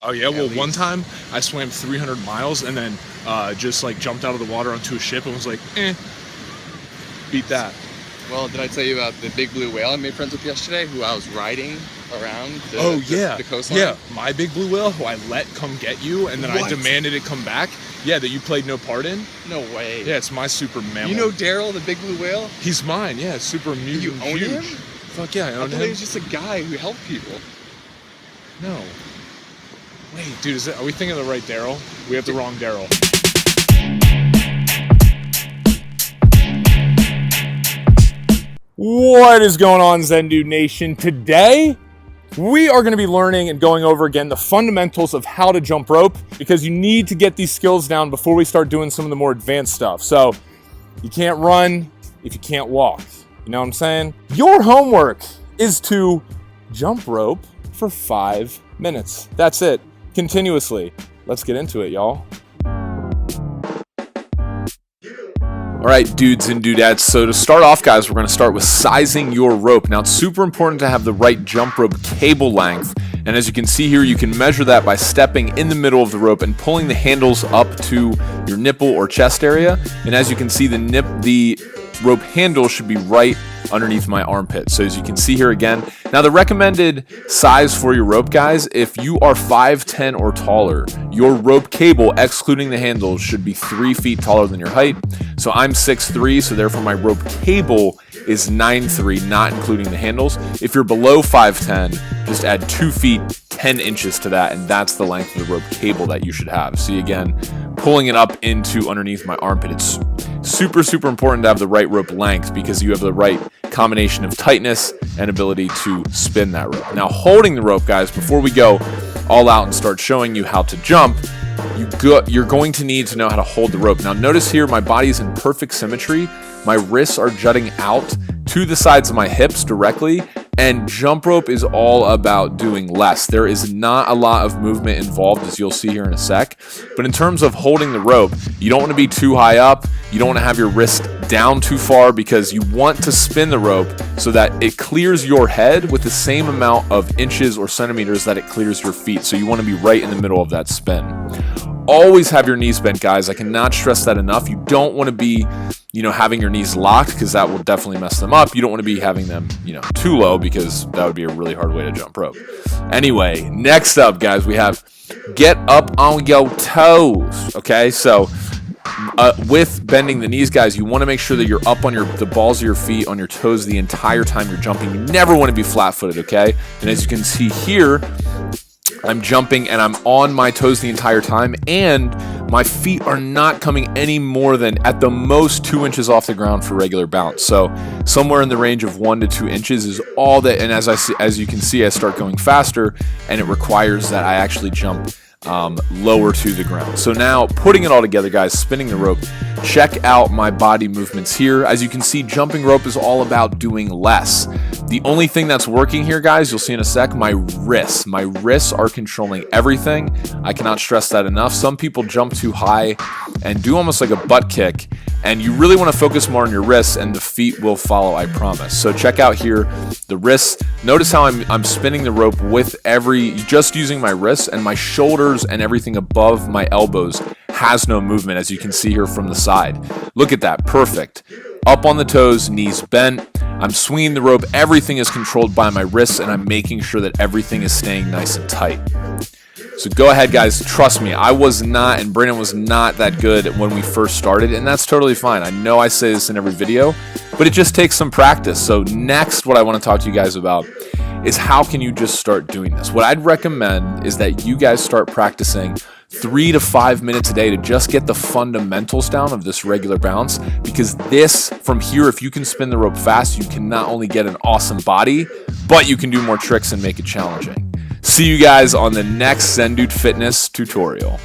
Oh yeah, well one time I swam 300 miles and then just like jumped out of the water onto a ship and was like, beat that. Well, did I tell you about the big blue whale I made friends with yesterday, who I was riding around the coastline? Yeah, my big blue whale, who I let come get you, and then I demanded it come back. Yeah, that you played no part in. No way. Yeah, it's my super mammal. You know Daryl, the big blue whale? He's mine, yeah, super mutant. You own him? Fuck yeah, I own him. I thought he was just a guy who helped people. No. Wait, dude, are we thinking of the right Daryl? We have the wrong Daryl. What is going on, Zendude Nation? Today, we are going to be learning and going over again the fundamentals of how to jump rope, because you need to get these skills down before we start doing some of the more advanced stuff. So, you can't run if you can't walk. You know what I'm saying? Your homework is to jump rope for 5 minutes. That's it. Continuously. Let's get into it, y'all. All right, dudes and dudettes. So to start off, guys, we're going to start with sizing your rope. Now, it's super important to have the right jump rope cable length. And as you can see here, you can measure that by stepping in the middle of the rope and pulling the handles up to your nipple or chest area. And as you can see, the rope handle should be right underneath my armpit. So as you can see here again, now the recommended size for your rope, guys, if you are 5'10" or taller, your rope cable, excluding the handles, should be 3 feet taller than your height. So I'm 6'3", so therefore my rope cable is 9'3", not including the handles. If you're below 5'10", just add 2 feet 10 inches to that, and that's the length of the rope cable that you should have. See, again, pulling it up into underneath my armpit. It's super important to have the right rope length, because you have the right combination of tightness and ability to spin that rope. Now, holding the rope, guys, before we go all out and start showing you how to jump, you're going to need to know how to hold the rope. Now, notice here my body is in perfect symmetry. My wrists are jutting out to the sides of my hips directly, and jump rope is all about doing less. There is not a lot of movement involved, as you'll see here in a sec. But in terms of holding the rope, you don't want to be too high up. You don't want to have your wrist down too far, because you want to spin the rope so that it clears your head with the same amount of inches or centimeters that it clears your feet. So you want to be right in the middle of that spin. Always have your knees bent, guys. I cannot stress that enough. You don't want to be, having your knees locked, because that will definitely mess them up. You don't want to be having them, too low, because that would be a really hard way to jump rope. Anyway, next up, guys, we have get up on your toes. Okay, so with bending the knees, guys, you want to make sure that you're up on the balls of your feet, on your toes the entire time you're jumping. You never want to be flat-footed, okay? And as you can see here, I'm jumping and I'm on my toes the entire time, and my feet are not coming any more than at the most 2 inches off the ground for regular bounce. So somewhere in the range of 1 to 2 inches is all that. And as you can see, I start going faster, and it requires that I actually jump lower to the ground. So now, putting it all together, guys, spinning the rope, check out my body movements here. As you can see, jumping rope is all about doing less. The only thing that's working here, guys, you'll see in a sec, my wrists. My wrists are controlling everything. I cannot stress that enough. Some people jump too high and do almost like a butt kick, and you really want to focus more on your wrists, and the feet will follow, I promise. So check out here the wrists. Notice how I'm spinning the rope with just using my wrists, and my shoulders and everything above my elbows has no movement, as you can see here from the side. Look at that, perfect. Up on the toes, knees bent. I'm swinging the rope. Everything is controlled by my wrists, and I'm making sure that everything is staying nice and tight. So go ahead, guys. Trust me, I was not, and Brandon was not that good when we first started, and that's totally fine. I know I say this in every video, but it just takes some practice. So next, what I want to talk to you guys about is how can you just start doing this? What I'd recommend is that you guys start practicing 3 to 5 minutes a day to just get the fundamentals down of this regular bounce, because this, from here, if you can spin the rope fast, you can not only get an awesome body, but you can do more tricks and make it challenging. See you guys on the next Zendude Fitness tutorial.